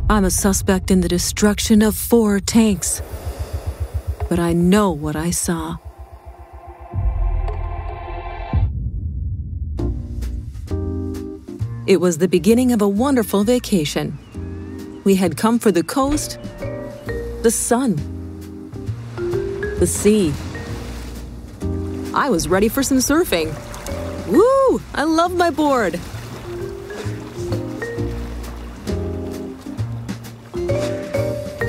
I'm a suspect in the destruction of 4 tanks. But I know what I saw. It was the beginning of a wonderful vacation. We had come for the coast, the sun, the sea. I was ready for some surfing. Woo! I love my board.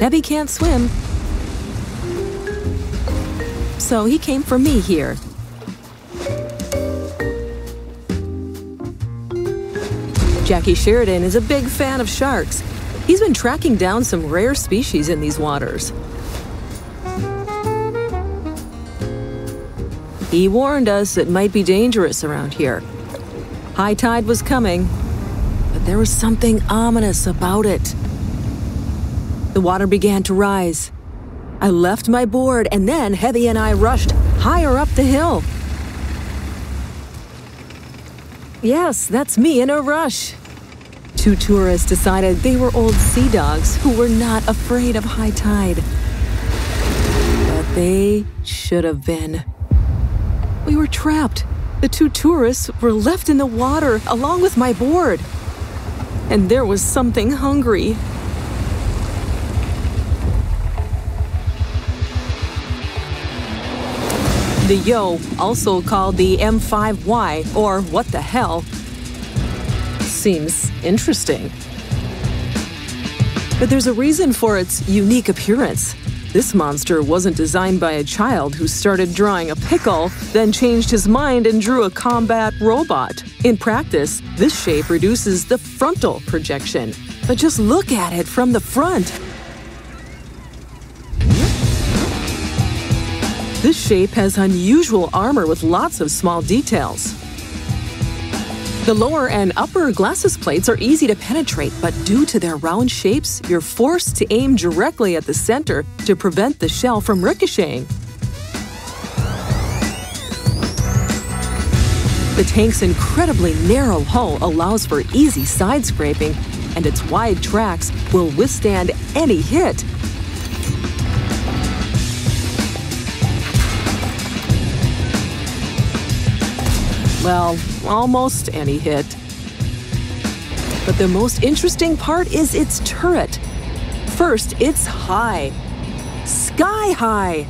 Heavy can't swim, so he came for me here. Jackie Sheridan is a big fan of sharks. He's been tracking down some rare species in these waters. He warned us it might be dangerous around here. High tide was coming, but there was something ominous about it. The water began to rise. I left my board, and then Heavy and I rushed higher up the hill. Yes, that's me in a rush. 2 tourists decided they were old sea dogs who were not afraid of high tide. But they should have been. We were trapped. The 2 tourists were left in the water along with my board. And there was something hungry. The Yo, also called the M5Y, or what the hell, seems interesting. But there's a reason for its unique appearance. This monster wasn't designed by a child who started drawing a pickle, then changed his mind and drew a combat robot. In practice, this shape reduces the frontal projection. But just look at it from the front. This shape has unusual armor with lots of small details. The lower and upper glacis plates are easy to penetrate, but due to their round shapes, you're forced to aim directly at the center to prevent the shell from ricocheting. The tank's incredibly narrow hull allows for easy side scraping, and its wide tracks will withstand any hit. Well, almost any hit. But the most interesting part is its turret. First, it's high. Sky high!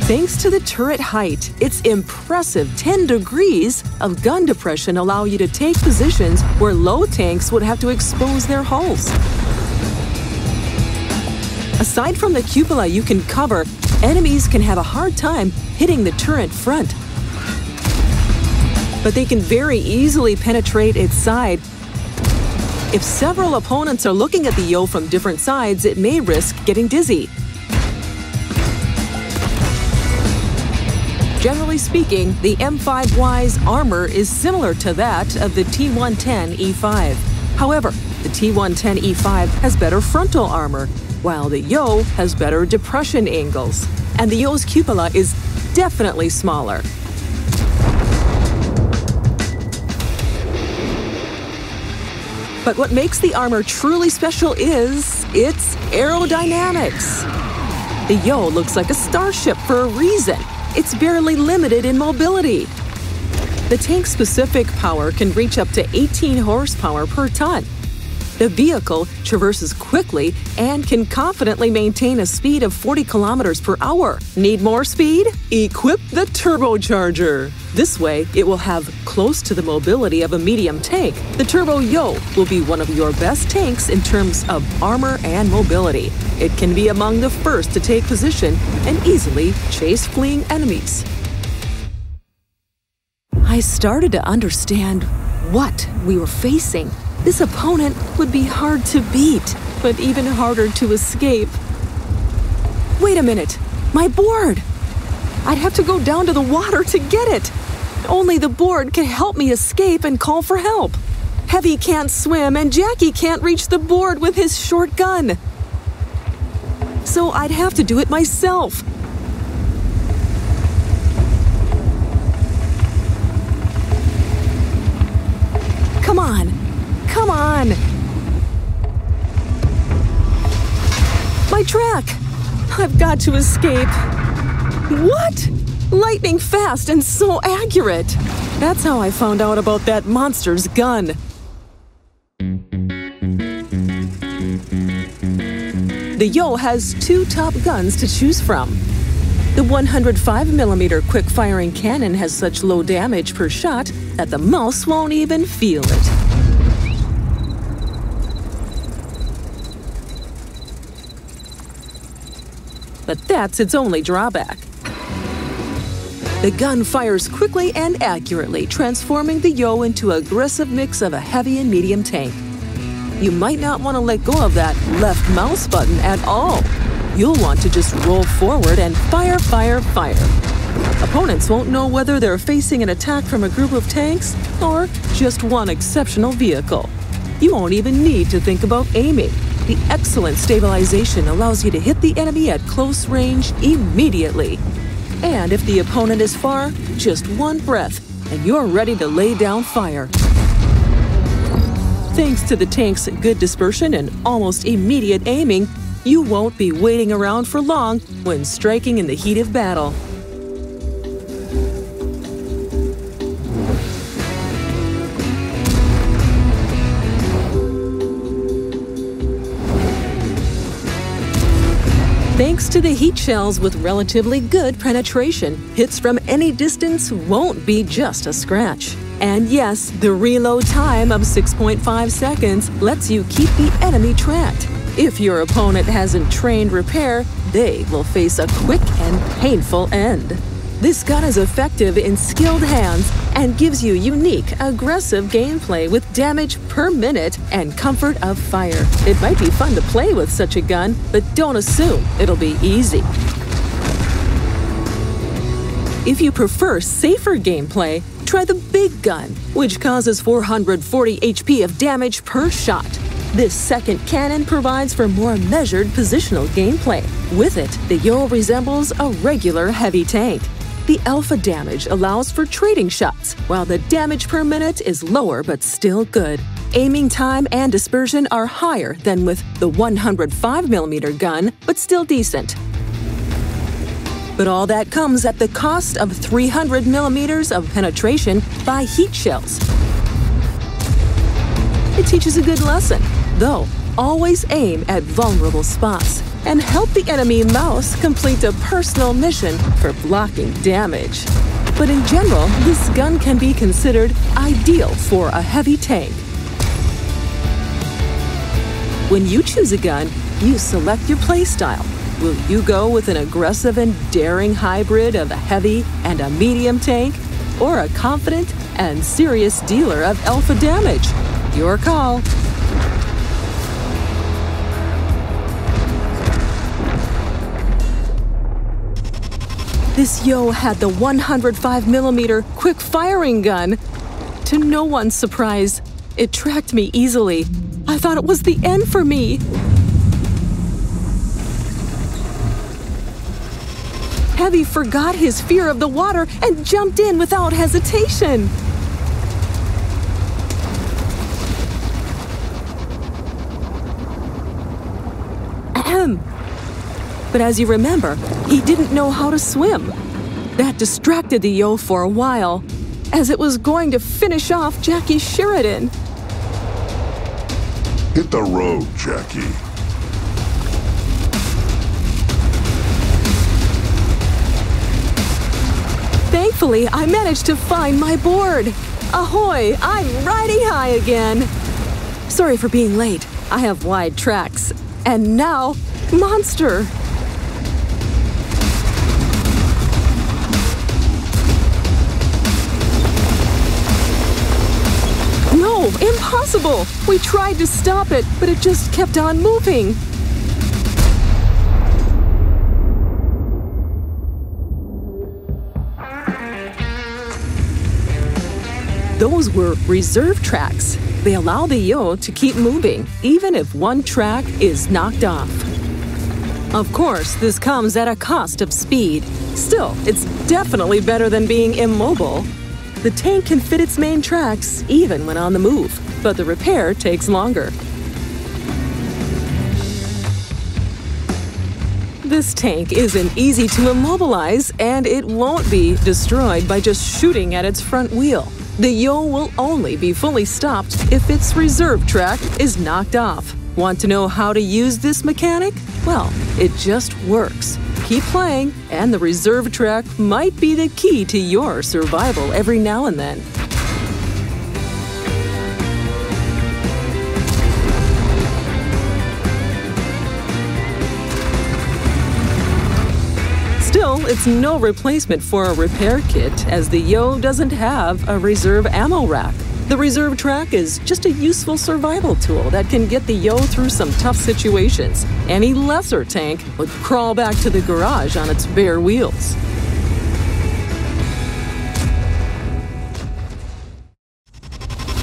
Thanks to the turret height, its impressive 10 degrees of gun depression allow you to take positions where low tanks would have to expose their hulls. Aside from the cupola you can cover, enemies can have a hard time hitting the turret front. But they can very easily penetrate its side. If several opponents are looking at the Yo from different sides, it may risk getting dizzy. Generally speaking, the M5Y's armor is similar to that of the T110E5. However, the T110E5 has better frontal armor, while the Yo has better depression angles. And the Yo's cupola is definitely smaller. But what makes the armor truly special is its aerodynamics. The Yo looks like a starship for a reason. It's barely limited in mobility. The tank's specific power can reach up to 18 horsepower per ton. The vehicle traverses quickly and can confidently maintain a speed of 40 kilometers per hour. Need more speed? Equip the turbocharger. This way, it will have close to the mobility of a medium tank. The Turbo Yo will be one of your best tanks in terms of armor and mobility. It can be among the first to take position and easily chase fleeing enemies. I started to understand what we were facing. This opponent would be hard to beat, but even harder to escape. Wait a minute, my board! I'd have to go down to the water to get it. Only the board can help me escape and call for help. Heavy can't swim and Jackie can't reach the board with his short gun. So I'd have to do it myself. again! My track! I've got to escape. What? Lightning fast and so accurate! That's how I found out about that monster's gun. The Yo has two top guns to choose from. The 105mm quick-firing cannon has such low damage per shot that the mouse won't even feel it. But that's its only drawback. The gun fires quickly and accurately, transforming the Yo into an aggressive mix of a heavy and medium tank. You might not want to let go of that left mouse button at all. You'll want to just roll forward and fire, fire, fire. Opponents won't know whether they're facing an attack from a group of tanks or just one exceptional vehicle. You won't even need to think about aiming. The excellent stabilization allows you to hit the enemy at close range immediately. And if the opponent is far, just one breath, and you're ready to lay down fire. Thanks to the tank's good dispersion and almost immediate aiming, you won't be waiting around for long when striking in the heat of battle. Thanks to the heat shells with relatively good penetration, hits from any distance won't be just a scratch. And yes, the reload time of 6.5 seconds lets you keep the enemy tracked. If your opponent hasn't trained repair, they will face a quick and painful end. This gun is effective in skilled hands and gives you unique, aggressive gameplay with damage per minute and comfort of fire. It might be fun to play with such a gun, but don't assume it'll be easy. If you prefer safer gameplay, try the big gun, which causes 440 HP of damage per shot. This second cannon provides for more measured positional gameplay. With it, the Yo resembles a regular heavy tank. The alpha damage allows for trading shots, while the damage per minute is lower but still good. Aiming time and dispersion are higher than with the 105mm gun, but still decent. But all that comes at the cost of 300mm of penetration by heat shells. It teaches a good lesson, though. Always aim at vulnerable spots and help the enemy mouse complete a personal mission for blocking damage. But in general, this gun can be considered ideal for a heavy tank. When you choose a gun, you select your playstyle. Will you go with an aggressive and daring hybrid of a heavy and a medium tank, or a confident and serious dealer of alpha damage? Your call. This Yo had the 105mm quick-firing gun. To no one's surprise, it tracked me easily. I thought it was the end for me. Heavy forgot his fear of the water and jumped in without hesitation. Ahem. But as you remember, he didn't know how to swim. That distracted the Yo for a while, as it was going to finish off Jackie Sheridan. Hit the road, Jackie. Thankfully, I managed to find my board. Ahoy, I'm riding high again. Sorry for being late. I have wide tracks. And now, monster. No, impossible! We tried to stop it, but it just kept on moving. Those were reserve tracks. They allow the Yo to keep moving, even if one track is knocked off. Of course, this comes at a cost of speed. Still, it's definitely better than being immobile. The tank can fit its main tracks even when on the move, but the repair takes longer. This tank isn't easy to immobilize, and it won't be destroyed by just shooting at its front wheel. The Yo will only be fully stopped if its reserve track is knocked off. Want to know how to use this mechanic? Well, it just works. Keep playing, and the reserve track might be the key to your survival every now and then. Still, it's no replacement for a repair kit, as the Yo doesn't have a reserve ammo rack. The reserve track is just a useful survival tool that can get the Yo through some tough situations. Any lesser tank would crawl back to the garage on its bare wheels.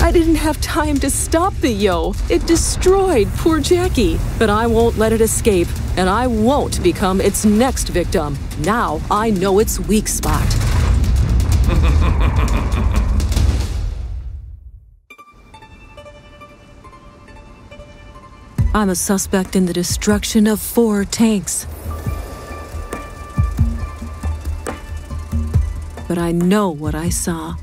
I didn't have time to stop the Yo. It destroyed poor Jackie. But I won't let it escape, and I won't become its next victim. Now I know its weak spot. I'm a suspect in the destruction of 4 tanks. But I know what I saw.